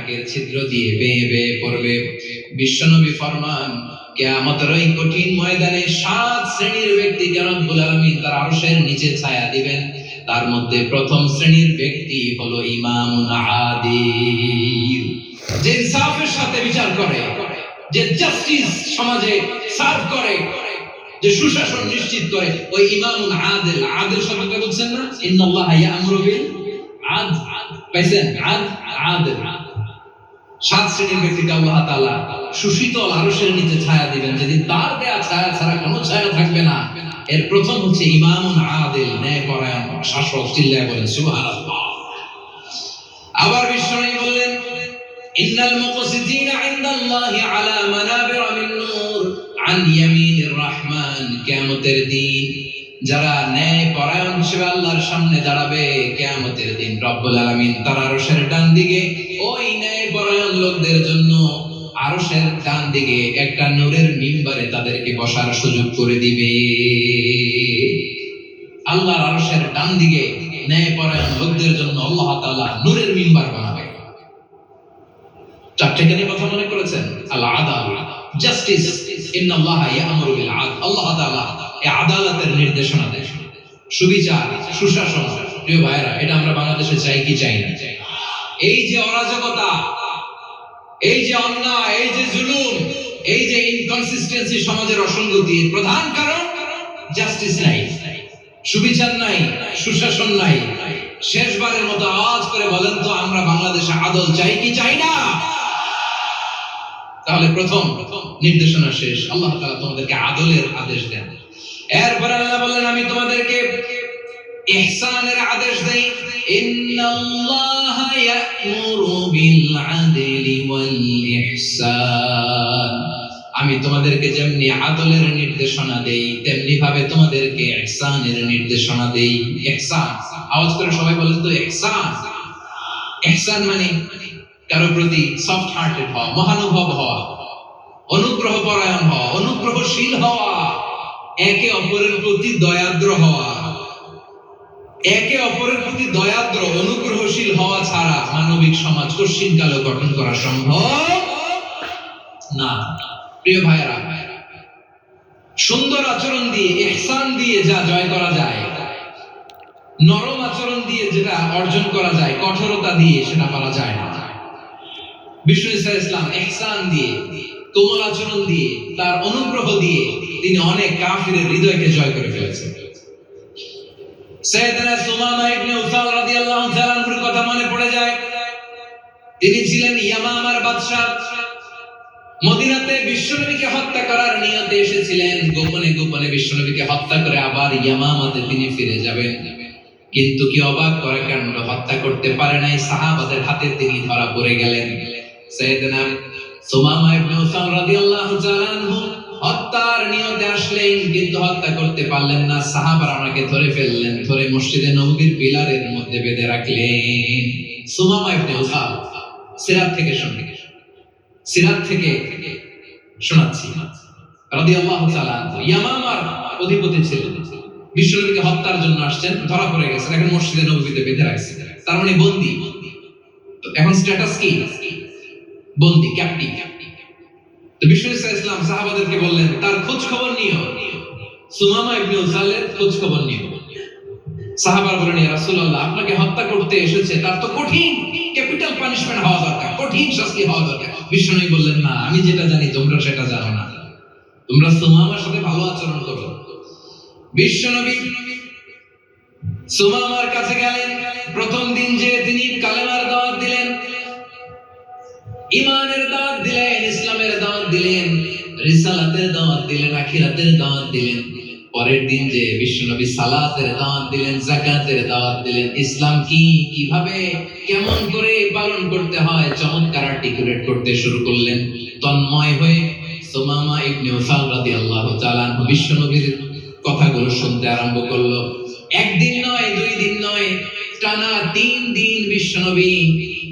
নাকের ছিদ্র দিয়ে বেয়ে বেয়ে পড়বে। বিশ্বনবী ফরমান, কিয়ামতের ওই কঠিন ময়দানে 7 শ্রেণীর ব্যক্তিকে রব্বুল আলামিন তার আরশের নিচে ছায়া দিবেন। তার মধ্যে প্রথম শ্রেণীর ব্যক্তি হলো ইমামুন আদিল, যে ইনসাফের সাথে বিচার করে, যে জাস্টিস সমাজে সার্ভ করে, যে সুশাসন নিশ্চিত করে, ওই ইমামুন আদিল। আদিল শব্দটা বুঝছেন না? ইন্নাল্লাহা ইয়া'মুরু বিল আদল। পাইছেন? আদিল। 7 শ্রেণীর ব্যক্তিকে আল্লাহ তাআলা সুশীতল আরশের নিচে ছায়া দিবেন, যেদিন তার দেয়া ছায়া ছাড়া কোনো ছায়া থাকবে না। এর প্রথম হচ্ছে ইমামুন আদিল, ন্যায়পরায়ণ শাসক। চিল্লায় বলেন সুবহানাল্লাহ। আবার বিশ্বনবী বললেন, ইন্নাল মুকসিতিনা ইনদাল্লাহি আলা মানাবিরা মিন নূর আন ইয়ামিনির রহমান। কিয়ামতের দিন যারা ন্যায়পরায়ণ হিসেবে আল্লাহর সামনে দাঁড়াবে, কিয়ামতের দিন রব্বুল আলামিন তার আরশের ডান দিকে ওই ন্যায়পরায়ণ লোকদের জন্য আরশের ডান দিকে একটা নূরের মিম্বারে তাদেরকে বসার সুযোগ করে দিবে। আল্লাহর আরশের ডান দিকে ন্যায়পরায়ণ লোকদের জন্য আল্লাহ তাআলা নূরের মিম্বার বানাবে। চারটি কেন কথা মনে করেছেন? আল আদাল, জাস্টিস। ইন্নাল্লাহা ইয়া'মুরু বিল আদল। আল্লাহ তাআলা এই আদালতের নির্দেশনা দেন, সুবিচার, সুশাসন। প্রিয় ভাইরা, এটা আমরা বাংলাদেশে চাই কি চাই না? এই যে অরাজকতা, এই যে অন্যায়, এই যে জুলুম, এই যে ইনকনসিস্টেন্সি, সমাজের অসঙ্গতি, প্রধান কারণ জাস্টিস নাই, সুবিচার নাই, সুশাসন নাই। শেষবারের মতো আওয়াজ করে বলেন তো, আমরা বাংলাদেশে আদল চাই কি চাই না? তাহলে প্রথম নির্দেশনা শেষ। আল্লাহ তাআলা তোমাদেরকে আদলের আদেশ দেন। এরপর আল্লাহ বললেন, আমি তোমাদেরকে ইহসানের আদেশ দেই। ইন্নাল্লাহা ইয়া'মুরু বিল আদলি ওয়াল ইহসান। আমি তোমাদেরকে যেমনি আদলের নির্দেশনা দেই, তেমনি ভাবে তোমাদেরকে ইহসানের নির্দেশনা দেই। ইহসান, আওয়াজ করে সবাই বলেন তো ইহসান। ইহসান মানে কারো প্রতি সফট হার্টেড হওয়া, মহানুভব হওয়া, অনুগ্রহ পরায়ণ হওয়া, অনুগ্রহশীল হওয়া, একে অপরের প্রতি দয়াদ্র হওয়া। একে অপরের প্রতি দয়াদ্র, অনুগ্রহশীল হওয়া ছাড়া মানবিক সমাজ কশিনকালে গঠন করা সম্ভব না। প্রিয় ভাইরা, সুন্দর আচরণ দিয়ে, ইহসান দিয়ে যা জয় করা যায়, নরম আচরণ দিয়ে যেটা অর্জন করা যায়, কঠোরতা দিয়ে সেটা পারা যায় না। বিষ্ণু ইসলাম ইহসান দিয়ে, কোমল আচরণ দিয়ে, তার অনুগ্রহ দিয়ে তিনি অনেক কাফিরের হৃদয়কে জয় করে ফেলেছেন। সাইয়েদনা সুমামা ইবনে উসাল রাদিয়াল্লাহু তাআলা আনহুর কথা মনে পড়ে যায়। তিনি ছিলেন ইয়ামামার বাদশা। মদিনাতে বিশ্বনবীকে হত্যা করার নিয়তে এসেছিলেন। গোপনে গোপনে বিশ্বনবীকে হত্যা করে আবার ইয়ামামাতে তিনি ফিরে যাবেন। কিন্তু কি অবাক করা কাণ্ড, হত্যা করতে পারে নাই, সাহাবাদের হাতে তিনি ধরা পড়ে গেলেন। সাইয়েদনা সুমামা ইবনে উসাল রাদিয়াল্লাহু তাআলা আনহু হত্যার নিয়তে আসলেন, কিন্তু হত্যা করতে পারলেন না। সাহাবারা ওনাকে ধরে ফেললেন, ধরে মসজিদে নববীর পিলারের মধ্যে বেঁধে রাখলেন। সুমামা ইবনে উসাল, সিরাত থেকে শোনাচ্ছি, রাদিয়াল্লাহু তাআলা আনহু ইয়ামামার অধিপতি ছিলেন। বিশ্বনবীকে হত্যার জন্য আসছেন, ধরা পড়ে গেছেন, এখন মসজিদে নববীতে বেঁধে রাখছে, তার মানে বন্দী। তো এখন স্ট্যাটাস কি? বন্দী, ক্যাপ্টিভ। তো বিষ্ণু ইসলাম সাহাবাদেরকে বললেন, তার খোঁজ খবর নিও, সুমামা ইবনে উসালের খোঁজ খবর নিও। সাহাবারা বললেন, ইয়া রাসূলুল্লাহ, আপনাকে হত্যা করতে এসেছে, তার তো কঠিন ক্যাপিটাল পানিশমেন্ট হওয়া দরকার, কঠিন শাস্তি হওয়া দরকার। বিষ্ণু বললেন, না, আমি যেটা জানি তোমরা সেটা জানো না, তোমরা সুমামার সাথে ভালো আচরণ করো। বিশ্বনবী সুমামার কাছে গেলেন। প্রথম দিন যে তিনি কালেমার দাওয়াত দিলেন, ঈমানের দাওয়াত দিলেন, ইসলামের দাওয়াত দিলেন, রিসালাতের দাওয়াত দিলেন, আখিরাতের দাওয়াত দিলেন। পরের দিন যে বিশ্বনবী সালাতের দাওয়াত দিলেন, যাকাতের দাওয়াত দিলেন, ইসলাম কি, কিভাবে, কেমন করে পালন করতে হয় চমৎকার আর্টিকুলেট করতে শুরু করলেন। তন্ময় হয়ে সুমামা ইবনে উসাল রাদিয়াল্লাহু তাআলা আনহু বিশ্বনবীর কথাগুলো শুনতে আরম্ভ করলো। একদিন নয়, 2 দিন নয়, টানা 3 দিন বিশ্বনবী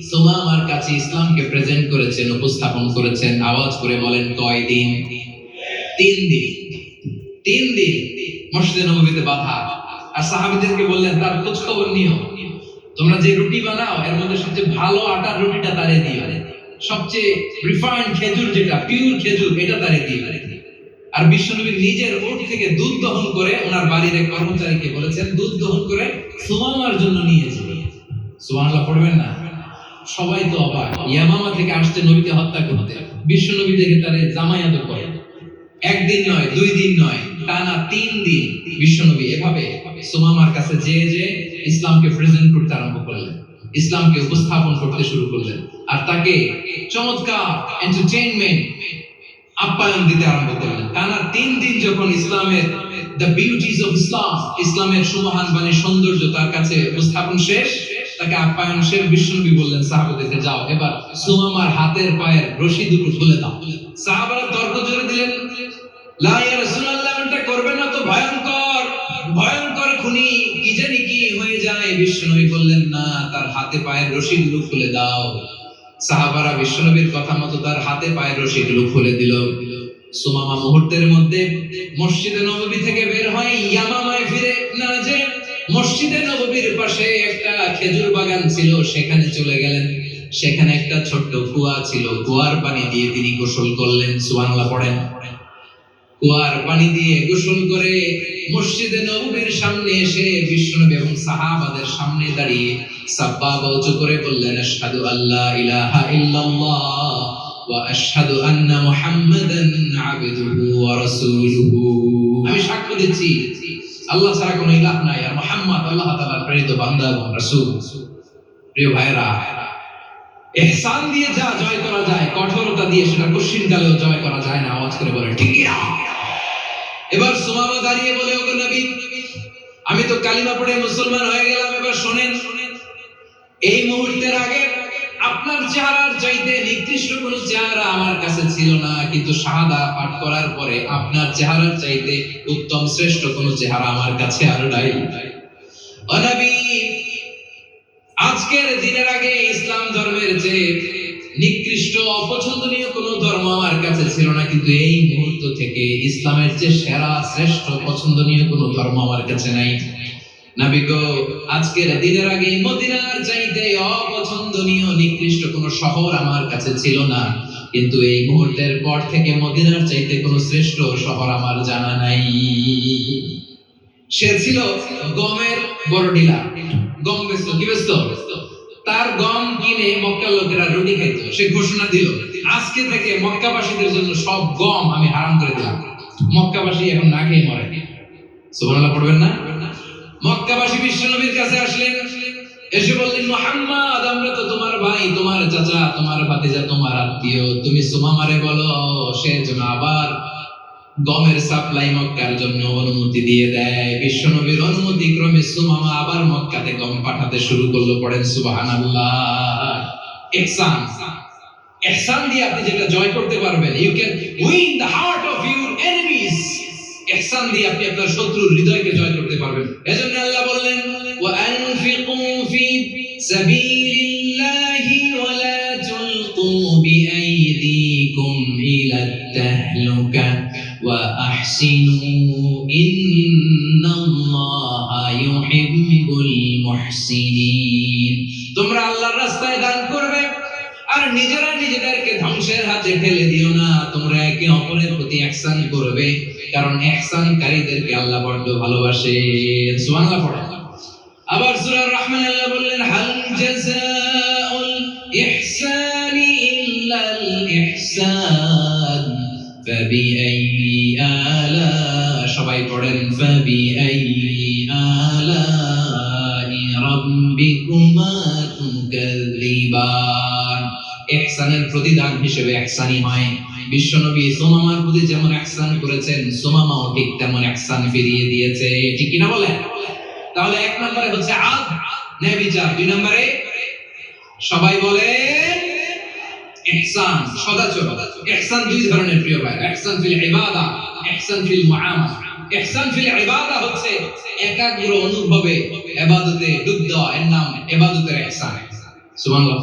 সুমামার কাছে ইসলামকে প্রেজেন্ট করেছেন, উপস্থাপন করেছেন। আওয়াজ করে বলেন, কয় দিন? 3 দিন। 3 দিন মসজিদে নববীতে বাঁধা। আর সাহাবীদেরকে বললেন, তার খোঁজ খবর নিও, তোমরা যে রুটি বানাও এর মধ্যে সবচেয়ে ভালো আটার রুটিটা তারে দিও। সবচেয়ে রিফাইন্ড খেজুর, যেটা পিওর খেজুর, এটা তারে দিয়ে। আর বিশ্বনবী নিজের ওট থেকে দুধ দহন করে ওনার বাড়ির এক কর্মচারীকে বলেছেন দুধ দহন করে সুমামার জন্য নিয়েছে। সুবহানাল্লাহ পড়বেন না? সবাই তো অবাক, ইয়ামামা থেকে আসছে নবীকে হত্যা করতে, বিশ্বনবী থেকে তারে জামায়াত করে। একদিন নয়, 2 দিন নয়, টানা 3 দিন বিশ্বনবী এভাবে সুমামার কাছে যে ইসলামকে প্রেজেন্ট করতে আরম্ভ করলেন, ইসলামকে উপস্থাপন করতে শুরু করলেন, আর তাকে চমৎকার এন্টারটেইনমেন্ট আপ্যায়ন দিতে আরম্ভ করলেন। টানা 3 দিন যখন ইসলামের দ্য বিউটিজ অফ ইসলাম, ইসলামের সুমহান বাণী সৌন্দর্য তার কাছে উপস্থাপন শেষ, তাকে আপ্যায়ন শেষ, বিশ্বনবী বললেন সাহাবাদেরকে, যাও এবার সুমামার হাতের পায়ের রশি দুটো খুলে দাও। সাহাবারা তর্ক জোরে দিলেন, লা ইয়া রাসূলুল্লাহ, এটা করবেন না তো, ভয়ঙ্কর ভয়ঙ্কর খুনি, কি জানি কি হয়ে যায়। বিশ্বনবী বললেন, না, তার হাতে পায়ের রশিগুলো খুলে দাও। সাহাবারা বিশ্বনবীর কথা মতো তার হাতে পায়ের রশিগুলো খুলে দিল। সুমামা মুহূর্তের মধ্যে মসজিদে নববী থেকে বের হয়, ইয়ামামায় ফিরে না যে মসজিদে নববীর পাশে একটা খেজুর বাগান ছিল, সেখানে চলে গেলেন। সেখানে একটা ছোট্ট কুয়া ছিল, কুয়ার পানি দিয়ে তিনি গোসল করলেন। সুবহানাল্লাহ পড়েন। কুয়ার পানি দিয়ে গোসল করে মসজিদে নববীর সামনে এসে বিশ্বনবী এবং সাহাবাদের সামনে দাঁড়িয়ে সাব্বাবা উঁচু করে বললেন, আশহাদু আল্লা ইলাহা ইল্লাল্লাহ ওয়া আশহাদু আন্না মুহাম্মাদান আবদুহু ওয়া রাসূলুহু। আমি সাক্ষ্য দিচ্ছি আল্লাহ ছাড়া কোনো ইলাহ নাই, আর মুহাম্মদ আল্লাহ তাআলার প্রেরিত বান্দা এবং রাসূল। প্রিয় ভাইরা, ইহসান দিয়ে যা জয় করা যায়, কঠোরতা দিয়ে সেটা কঠিন কালেও জয় করা যায় না। আওয়াজ করে বলেন ঠিক না? এবার সুমামা দাঁড়িয়ে বলে, ওগো নবী, আমি তো কালিমা পড়ে মুসলমান হয়ে গেলাম, এবার শুনেন, এই মুহূর্তের আগে আপনার চেহারার চাইতে নিকৃষ্ট কোনো চেহারা আমার কাছে ছিল না, কিন্তু শাহাদা পাঠ করার পরে আপনার চেহারার চাইতে উত্তম শ্রেষ্ঠ কোনো চেহারা আমার কাছে আর নাই। ও নবী, আজকের দিনের আগে ইসলাম ধর্মের যে নিকৃষ্ট অপছন্দনীয় কোনো ধর্ম আমার কাছে ছিল না, কিন্তু এই মুহূর্ত থেকে ইসলামের যে সেরা শ্রেষ্ঠ পছন্দনীয় কোনো ধর্ম আমার কাছে নাই। নবী গো, আজকের দিনের আগে মদিনার চাইতে অপছন্দনীয় নিকৃষ্ট কোনো শহর আমার কাছে ছিল না, কিন্তু এই মুহূর্তের পর থেকে মদিনার চাইতে কোনো শ্রেষ্ঠ শহর আমার জানা নাই। সে ছিল গমের বড় ডিলার, গম বেচতো। কি বেচতো? তার গম কিনে মক্কার লোকেরা রুটি খাইতো। সে ঘোষণা দিল, আজকে থেকে মক্কাবাসীদের জন্য সব গম আমি হারাম করে দিলাম। মক্কাবাসী এখন না খেয়ে মরে। সুবহানাল্লাহ পড়বেন না? মক্কাবাসী বিশ্বনবীর কাছে আসলেন, এসে বললেন, মুহাম্মদ, আমরা তো তোমার ভাই, তোমার চাচা, তোমার ভাতিজা, তোমার আত্মীয়, তুমি সুমামারে বলো সে যেন আবার গমের সাপ্লাই মক্কার জন্য অনুমতি দিয়ে দেয়। বিশ্বনবীর অনুমতি ক্রমে সুমামা আবার মক্কাতে গম পাঠাতে শুরু করলো। পড়েন সুবহানাল্লাহ। ইহসান, ইহসান দিয়ে আপনি যেটা জয় করতে পারবেন, you can win the heart of your enemies. ইহসান দিয়ে আপনি আপনার শত্রুর হৃদয়কে জয় করতে পারবেন। এজন্য আল্লাহ বললেন, ওয়া আনফিকু ফি সাবিলিল্লাহি ওয়া লা তুলকু বিআইদিকুম ইলা তাহলুকা ওয়া আহসিনু ইন্নাল্লাহা ইউহিব্বুল মুহসিনিন। তোমরা আল্লাহর রাস্তায় দান করবে আর নিজেরা নিজেদেরকে ধ্বংসের হাতে ঠেলে দিও না। তোমরা একে অপরের প্রতি ইহসান করবে, কারণ ইহসানকারীদেরকে আল্লাহ বড় ভালোবাসেন। সুবহানাল্লাহ পড়েন। আবার সূরা রহমান আল্লাহ বললেন, হাল জাযাউল ইহসানি ইল্লাল ইহসান ফাবিআইয়ি আলা, সবাই পড়েন, ফাবিআইয়ি আলাই রাব্বিকুমা তুকাযযিবান। ইহসানের প্রতিদান হিসেবে ইহসানই হয়। বিশ্বনবী সুমামার প্রতি যেমন ইহসান করেছেন, সুমামাও ঠিক তেমন ইহসান ফিরিয়ে দিয়েছে। ঠিক কি না বলেন? তাহলে এক নম্বরে হচ্ছে আদ, ন্যায় বিচার। 2 নম্বরে সবাই বলে ইহসান, সদাচরণ। ইহসান 2 ধরনের প্রিয় ভাই, ইহসান ফিল ইবাদা, ইহসান ফিল মুআমালা। ইহসান ফিল ইবাদা হচ্ছে একাগ্র অনুভবে ইবাদতে ডুব দেওয়া, এর নাম ইবাদতের ইহসান। সুবহানাল্লাহ।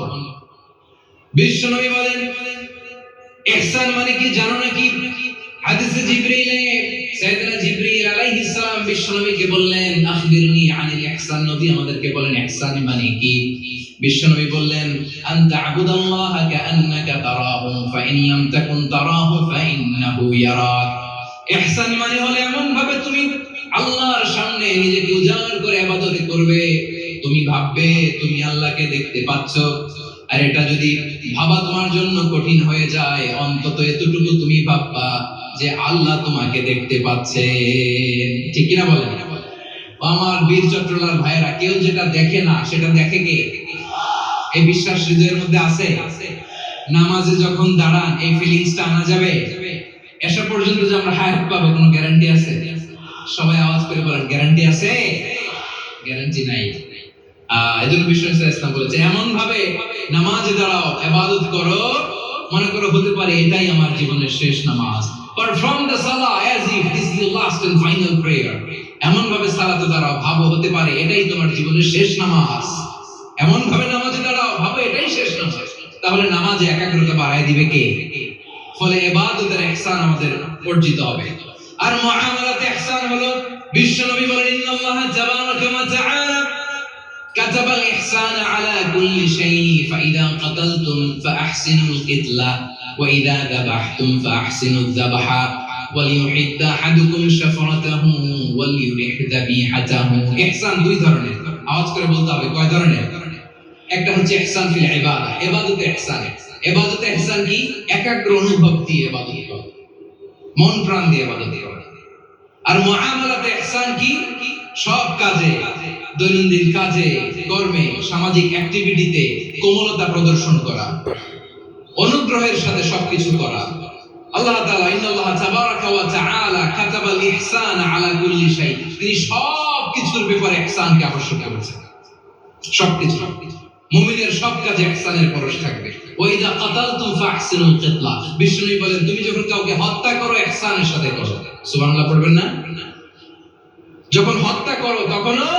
বিশ্বনবী বলেন, ইহসান মানে কি জানো নাকি? হাদিসে জিবরিলে সাইয়েদনা জিবরিল আলাইহিস সালাম বিশ্বনবীকে বললেন, আখবিরনি আনিল ইহসান। নবী আমাদেরকে বলেন ইহসান মানে কি? বিশ্বনবী বললেন আনতা আবুদাল্লাহ কাআন্নাকা তারাহু ফাইন লাম তাকুন তারাহু ফাইন্নাহু ইয়ারাক। ইহসান মানে হলো এমন ভাবে তুমি আল্লাহর সামনে নিজেকে উজাড় করে ইবাদত করবে, তুমি ভাববে তুমি আল্লাহকে দেখতে পাচ্ছ। আর এটা যদি ভাবা তোমার জন্য কঠিন হয়ে যায়, অন্তত এতটুকু তুমি ভাববা যে আল্লাহ তোমাকে দেখতে পাচ্ছেন। ঠিক কিনা বলেন? আমার বীর চট্টলার ভাইরা, কেউ যেটা দেখে না সেটা দেখে কে? এই বিশ্বাস হৃদয়ের মধ্যে আছে? নামাজে যখন দাঁড়ান এই ফিলিংসটা আনা যাবে? এসা পর্যন্ত যে আমরা হায়াত পাবো কোনো গ্যারান্টি আছে? সবাই আওয়াজ করে বলেন, গ্যারান্টি আছে? গ্যারান্টি নাই। এজন্য বিশ্ব ইসলাম বলেছে এমন ভাবে নামাজে দাঁড়াও, ইবাদত করো, মনে করো হতে পারে এটাই আমার জীবনের শেষ নামাজ। Perform the salah as if this is your last and final prayer. এমন ভাবে সালাতে দাঁড়াও, ভাবো হতে পারে এটাই তোমার জীবনের শেষ নামাজ। এমন ভাবে নামাজে দাঁড়াও, ভাবো এটাই শেষ নামাজ। তাহলে নামাজে একাগ্রতা বাড়ায় দিবে কে? ফলে ইবাদতের ইহসান আমাদের অর্জিত হবে। আর মুআমালাতে ইহসান হলো, বিশ্বনবী বলেন ইন্নাল্লাহ তাবারাকা ওয়া তাআলা كتب الإحسان على كل شيء فإذا قتلتم فأحسنوا القتلة وإذا ذبحتم فأحسنوا الذبح وليحد أحدكم شفرته وليرح ذبيحته। ইহসান দুই ধরনের, আওয়াজ করে বলতে হবে কয় ধরনের? একটা হচ্ছে ইহসান ফিল ইবাদা, ইবাদতে ইহসান। ইবাদতে ইহসান কি? একাগ্র অনুভব দিয়ে ইবাদত করা, মন প্রাণ দিয়ে ইবাদত করা। আর মুআমালাতে ইহসান কি? সব কাজে, দৈনন্দিন কাজে, কর্মে, সামাজিক অ্যাক্টিভিটিতে কোমলতা প্রদর্শন করা, অনুগ্রহের সাথে সবকিছু করা। আল্লাহ তাআলা ইন্নাল্লাহ তাবারাকা ওয়া তাআলা কাতাবাল ইহসান আলা কুল্লি শাই, তিনি সবকিছুর ব্যাপারে ইহসানকে আবশ্যক করেছেন। সবকিছু, মুমিনের সব কাজে ইহসানের পরশ থাকবে। ওয়া ইযা কাতালতুম ফাহসিনুল কিতলা, বিষ্ণু বলেন তুমি যখন কাউকে হত্যা করো ইহসানের সাথে করো। সুবহানাল্লাহ পড়বেন না? যখন হত্যা করো তখনও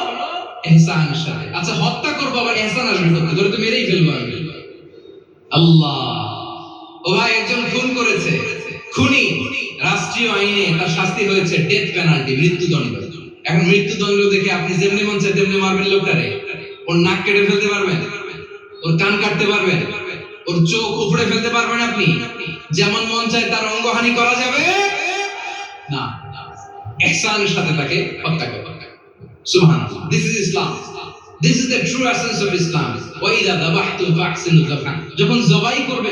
ইহসানের সাথে। আচ্ছা, হত্যা করবো আবার ইহসান আসবে করতে, ধরে তো মেরেই ফেলবো আমি। আল্লাহ, ও ভাই একজন খুন করেছে, খুনি, রাষ্ট্রীয় আইনে তার শাস্তি হয়েছে ডেথ পেনাল্টি, মৃত্যুদণ্ড। এখন মৃত্যুদণ্ড দেখে আপনি যেমনি মন চায় তেমনি মারবেন লোকটারে? ওর নাক কেটে ফেলতে পারবেন? ওর কান কাটতে পারবেন? ওর চোখ উপড়ে ফেলতে পারবেন আপনি? যেমন মন চায় তার অঙ্গহানি করা যাবে না। ইহসানের সাথে তাকে হত্যা করা। সুবহানাল্লাহ, this is Islam, this is the true essence of Islam। ওয়া ইযা যাবাহতুম ফাহসিনু যাবহা, যখন জবাই করবে